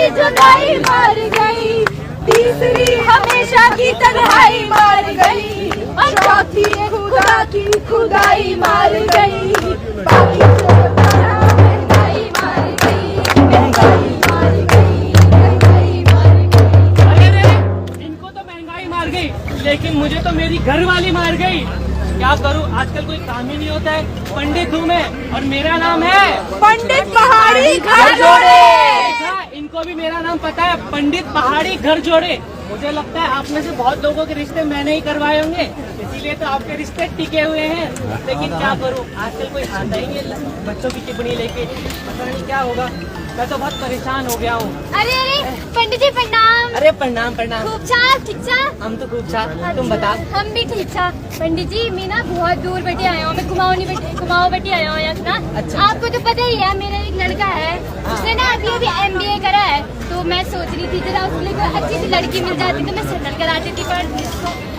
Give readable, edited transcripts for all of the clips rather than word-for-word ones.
दूसरी जुदाई मार गई, तीसरी हमेशा की तन्हाई मार गई, और चौथी खुदा की खुदाई मार गई, बाकी महंगाई मार गई, महंगाई मार गई, महंगाई मार गई। अरे इनको तो महंगाई मार गई, लेकिन मुझे तो मेरी घरवाली मार गई। क्या करूं, आजकल कोई काम ही नहीं होता है। पंडित हूँ मैं और मेरा नाम है पंडित पहाड़ी घर जोड़े। इनको भी मेरा नाम पता है, पंडित पहाड़ी घर जोड़े। मुझे लगता है आप में से बहुत लोगों के रिश्ते मैंने ही करवाए होंगे, इसीलिए तो आपके रिश्ते टिके हुए हैं। लेकिन क्या करूं, आजकल कोई आता ही नहीं बच्चों की टिप्पणी लेके, पता नहीं क्या होगा। मैं तो बहुत परेशान हो गया हूँ। अरे अरे पंडित जी प्रणाम। अरे प्रणाम प्रणाम। खूब ठीक छा। हम तो खूब छा, तुम बता। हम भी ठीक छा। पंडित जी मैं ना बहुत दूर बैठे आया हूँ, मैं कुमाऊं बैठे आया हूँ ना। अच्छा। आपको तो पता ही है, मेरा एक लड़का है, उसने ना अभी MBA करा है, तो मैं सोच रही थी जरा उसके लिए कोई अच्छी सी लड़की मिल जाती तो मैं सेटल कराती थी। पर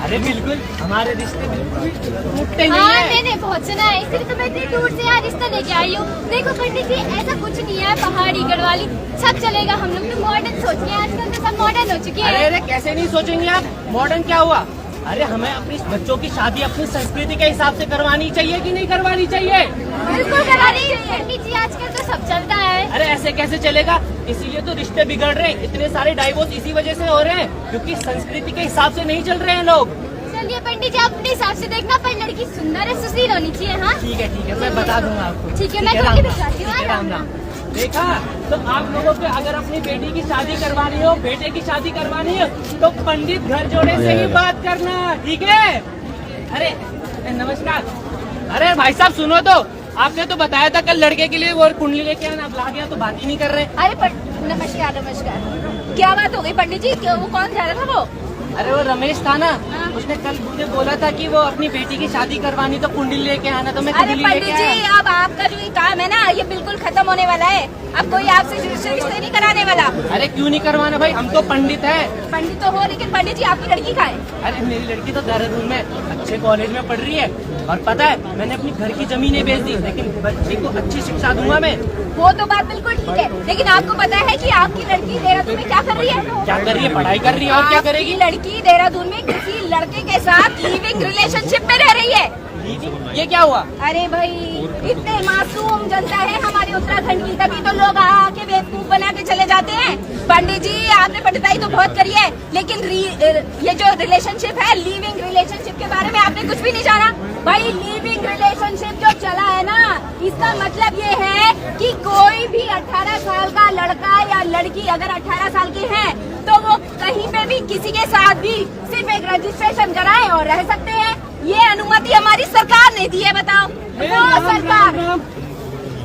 अरे बिल्कुल, हमारे रिश्ते बिल्कुल टूटते नहीं हाँ, हैं। मैंने बहुत सुना है, इसलिए तो मैं इतनी दूर से यहाँ रिश्ता लेके आई हूँ। देखो पंडित जी ऐसा कुछ नहीं है, पहाड़ी गढ़वाली सब चलेगा। हम लोग तो मॉडर्न सोच के, आजकल तो सब मॉडर्न हो चुकी है। अरे कैसे नहीं सोचेंगे आप, मॉडर्न क्या हुआ। अरे हमें अपनी बच्चों की शादी अपनी संस्कृति के हिसाब से करवानी चाहिए कि नहीं करवानी चाहिए? बिल्कुल करानी चाहिए पंडित जी, आजकल तो सब चलता है। अरे ऐसे कैसे चलेगा, इसीलिए तो रिश्ते बिगड़ रहे हैं। इतने सारे डाइवोर्स इसी वजह से हो रहे हैं, क्योंकि संस्कृति के हिसाब से नहीं चल रहे हैं लोग। चलिए पंडित जी अपने हिसाब से देखना, पर लड़की सुंदर है, सुशील होनी चाहिए। हाँ ठीक है, मैं बता दूंगा आपको। ठीक है, मैं थोड़ी भिजवाती हूँ। राम राम। देखा, तो आप लोगों को अगर अपनी बेटी की शादी करवानी हो, बेटे की शादी करवानी हो, तो पंडित घर जोड़े से ही बात करना, ठीक है? अरे नमस्कार। अरे भाई साहब सुनो तो, आपने तो बताया था कल लड़के के लिए वो कुंडली लेके आना, आप ला गया तो बात ही नहीं कर रहे। अरे नमस्कार, क्या बात हो गई पंडित जी? वो कौन जा रहा था वो? अरे वो रमेश था ना, उसने कल मुझे बोला था कि वो अपनी बेटी की शादी करवानी तो कुंडली लेके आना, तो मैं अरे कुंडली लेके पंडित जी आया। अब आपका जो ये काम है ना, ये बिल्कुल खत्म होने वाला है। अब कोई आपसे रिश्ते नहीं कराने वाला। अरे क्यों नहीं करवाना भाई, हम तो पंडित हैं। पंडित तो हो, लेकिन पंडित जी आपकी लड़की कहाँ है? अरे मेरी लड़की तो देहरादून में अच्छे कॉलेज में पढ़ रही है, और पता है मैंने अपनी घर की जमीनें बेच दी, लेकिन बच्ची को अच्छी शिक्षा दूंगा मैं। वो तो बात बिल्कुल ठीक है, लेकिन आपको पता है कि आपकी लड़की देहरादून में क्या कर रही है? क्या कर रही है? पढ़ाई कर रही है, और क्या करेगी? लड़की देहरादून में किसी लड़के के साथ लिविंग रिलेशनशिप में रह रही है। ये क्या हुआ? अरे भाई इतने मासूम जनता है हमारे उत्तराखंड की, तभी तो लोग आके बेवकूफ बना के चले जाते हैं। पंडित जी आपने पढ़ाई तो बहुत करी है, लेकिन ये जो रिलेशनशिप है, लिविंग रिलेशनशिप के बारे में आपने कुछ भी नहीं जाना। भाई लिविंग रिलेशनशिप जो चला है ना, इसका मतलब ये है कि कोई भी 18 साल का लड़का या लड़की अगर 18 साल की है, तो वो कहीं पे भी किसी के साथ भी सिर्फ एक रजिस्ट्रेशन कराए और रह सकते हैं। ये अनुमति हमारी सरकार ने दी है। बताओ, वो सरकार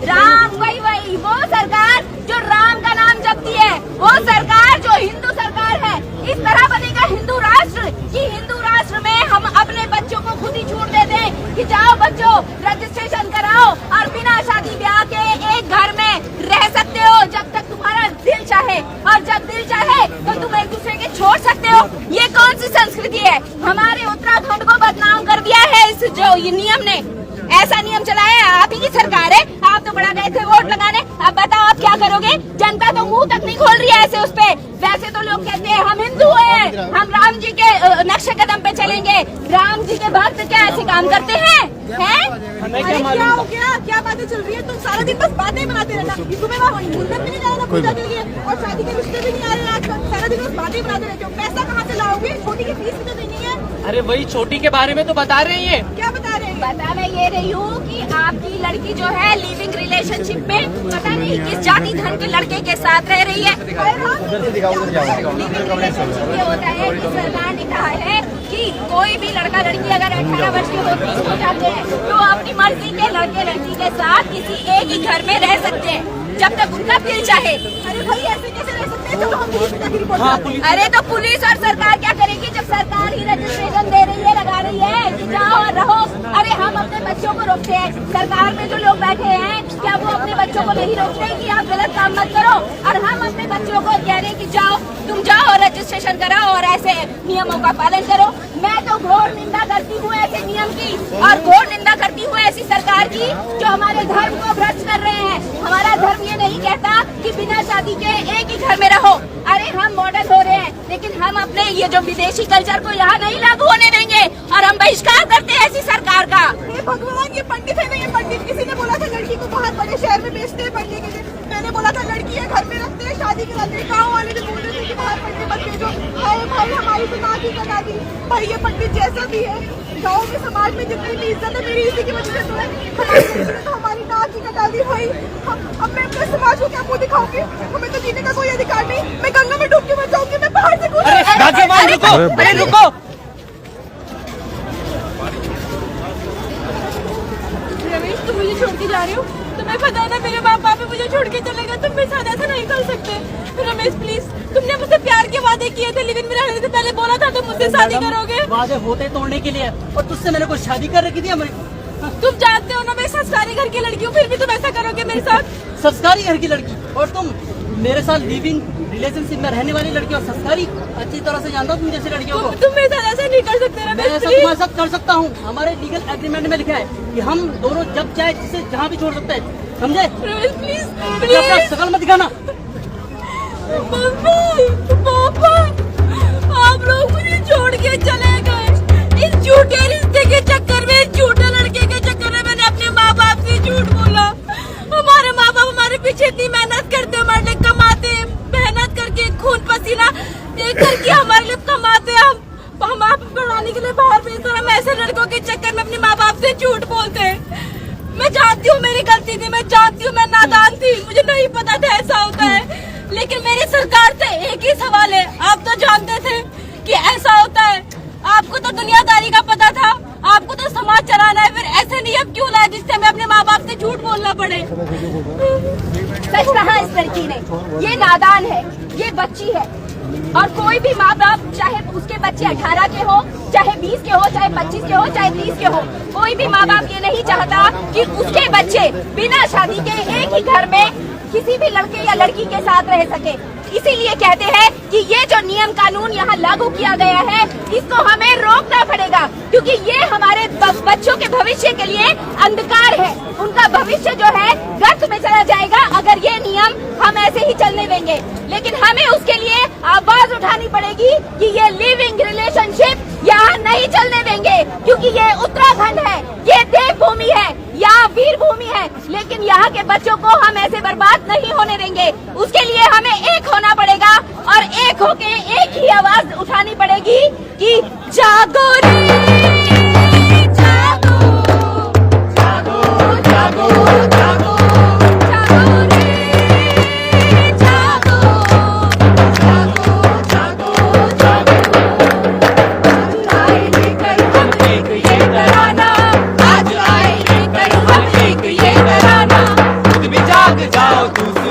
राम वही वो सरकार जो राम का नाम जपती है, वो सरकार जो हिंदू सरकार है। इस तरह बनेगा हिंदू राष्ट्र कि हिंदू राष्ट्र में हम अपने बच्चों को खुद ही छूट दे दें कि जाओ बच्चों रजिस्ट्रेशन कराओ और बिना शादी ब्याह के एक घर में रह सकते हो जब तक तुम्हारा दिल चाहे, और जब दिल चाहे तो तुम एक दूसरे के छोड़ सकते हो। ये कौन सी संस्कृति है? हमारे उत्तराखंड को बदनाम कर दिया है इस जो ये नियम ने। ऐसा नियम चलाया है, आप ही की सरकार है, आप तो बड़ा गए थे वोट लगाने। अब बताओ आप क्या करोगे? जनता तो मुंह तक नहीं खोल रही है ऐसे उस पे। वैसे तो लोग कहते हैं हम हिंदू हैं, हम राम जी के नक्शे कदम पे चलेंगे। राम जी के भक्त क्या ऐसे काम करते हैं? हमें क्या क्या मालूम? हो गया? क्या बातें चल रही है? तुम सारा दिन बस बातें बनाते रहना, तुम्हें वहाँ मंदिर भी नहीं जाना पूजा के लिए, और शादी के रिश्ते भी नहीं आ रहे आजकल। सारा दिन बस बातें बनाते रहते हो। पैसा कहाँ से लाओगे? छोटी की फीस भी तो देनी है। अरे वही छोटी के बारे में तो बता रही है। क्या बता रहे हैं? बता मैं ये रही हूँ कि आपकी लड़की जो है लिविंग रिलेशनशिप में पता नहीं किस जाति धर्म के लड़के के साथ रह रही है। लिविंग रिलेशनशिप ये होता है कि सरकार ने कहा है कि कोई भी लड़का लड़की अगर 18 वर्ष के हो जाते हैं तो अपनी मर्जी के लड़के लड़की के साथ किसी एक ही घर में रह सकते हैं जब तक उनका दिल चाहे। अरे भाई ऐसे कैसे रह सकते हैं? चलो हम पुलिस तक रिपोर्ट करें। अरे तो पुलिस और सरकार क्या करेगी जब सरकार ही रजिस्ट्रेशन दे रही है, लगा रही है कि जाओ और रहो। अरे हम अपने बच्चों को रोकते हैं, सरकार में जो लोग बैठे हैं क्या वो अपने बच्चों को नहीं रोकते कि आप गलत काम मत करो? और हम अपने बच्चों को कह रहे हैं कि जाओ तुम जाओ और रजिस्ट्रेशन कराओ और ऐसे नियमों का पालन करो। मैं तो घोर निंदा करती हूँ ऐसे नियम की और घोर निंदा करती हूँ ऐसी सरकार की जो हमारे धर्म को भ्रष्ट कर रहे हैं। हमारा धर्म ये नहीं कहता कि बिना शादी के एक ही घर में रहो। अरे हम मॉडर्न हो रहे हैं, लेकिन हम अपने ये जो विदेशी कल्चर को यहाँ नहीं लागू होने देंगे और हम बहिष्कार करते हैं ऐसी सरकार का। ये भगवान, ये पंडित है ना, ये पंडित। किसी ने बोला था लड़की को बाहर बड़े शहर में बेचते हैं पढ़ने के लिए। मैंने बोला था लड़की है घर में रखते हैं, शादी कराते हैं। गाँव वाले जो बोल रहे थे कि बाहर पढ़ने मत भेजो, हाय भाई हमारी तो नाक ही कटा दी। भाई ये पंडित जैसा भी है, गाँव में समाज में जितनी भी इज्जत है मेरी इसी की वजह से तो है। तो हमारी नाक ही कटा दी भाई। अब मैं अपने समाज को क्या मुँह दिखाऊंगी? हमें तो जीने का कोई अधिकार नहीं। मैं गंगा में डूब के मर जाऊंगी, मैं पहाड़ से कूद। अरे रुको, रमेश, तुम मुझे छोड़ के जा रही हो? तुम्हें पता है ना मेरे माँ बाप मुझे छोड़ के चले गए। तुम मेरे साथ ऐसा नहीं कर सकते। रमेश प्लीज, तुमने मुझसे प्यार के वादे किए थे, लेकिन मेरे रहने से पहले बोला था तुम मुझसे शादी करोगे। वादे होते तोड़ने के लिए, और तुझसे मैंने कोई शादी कर रखी थी हमें। तुम जानते हो ना मैं संस्कारी घर की लड़की हूँ, फिर भी तुम ऐसा करोगे मेरे साथ? संस्कारी घर की लड़की, और तुम मेरे साथ लिविंग रिलेशनशिप में रहने वाली लड़की, और संस्कारी अच्छी तरह से जानता हूँ तुम जैसी लड़कियों को। तुम मेरे साथ ऐसा नहीं कर सकते मैं रमेश, ऐसा तुम्हारे साथ कर सकता हूँ। हमारे लीगल एग्रीमेंट में लिखा है कि हम दोनों जब चाहे जिसे जहाँ भी छोड़ सकते हैं, समझे? रमेश प्लीज अपना शकल मत दिखाना। पापा, आप लोग मुझे छोड़ के चले गए। इस झूठे रिश्ते के चक्कर में, इस झूठे लड़के के चक्कर में मैंने अपने माँ बाप से झूठ बोला। हमारे माँ बाप हमारे पीछे इतनी मेहनत करते, हमारे लिए कमाते, मेहनत करके खून पसीना एक करके हमारे लिए कमाते। हम आप पढ़ाने के लिए बाहर भेजते, हम ऐसे लड़कों के चक्कर में अपने माँ बाप से झूठ बोलते हैं। मैं जानती हूँ मेरी गलती थी, मैं जानती हूँ मैं नादान थी, मुझे नहीं पता था ऐसा होता है। लेकिन मेरी सरकार से एक ही सवाल है, आप तो जानते थे कि ऐसा होता है, आपको तो दुनियादारी का पता था, आपको तो समाज चलाना है, फिर ऐसे नियम क्यों लाए जिससे हमें अपने माँ बाप से झूठ बोलना पड़े? सच कहा इस लड़की ने, ये नादान है, ये बच्ची है। और कोई भी माँ बाप, चाहे उसके बच्चे 18 के हो, चाहे 20 के हो, चाहे 25 के हो, चाहे 30 के हो, कोई भी माँ बाप ये नहीं चाहता कि उसके बच्चे बिना शादी के एक ही घर में किसी भी लड़के या लड़की के साथ रह सके। इसीलिए कहते हैं कि ये जो नियम कानून यहाँ लागू किया गया है, इसको हमें रोकना पड़ेगा, क्योंकि ये हमारे बच्चों के भविष्य के लिए अंधकार है। उनका भविष्य जो है गर्त में चला जाएगा अगर ये नियम हम ऐसे ही चलने देंगे। लेकिन हमें उसके लिए आवाज उठानी पड़ेगी कि ये लिविंग रिलेशनशिप यहाँ नहीं चलने देंगे, क्योंकि ये उत्तराखंड है, ये देवभूमि है, यहाँ वीर भूमि है। लेकिन यहाँ के बच्चों को हम ऐसे बर्बाद नहीं होने देंगे। उसके लिए हमें एक होना पड़ेगा और एक होके एक ही आवाज उठानी पड़ेगी कि जागो रे जागो, जागो जागो जागो, जागो रे जागो, जागो जागो जागो। आज आए लेकर हम एक ये तराना, आज आए लेकर हम एक ये तराना। खुद भी जाग जाओ, दूसरों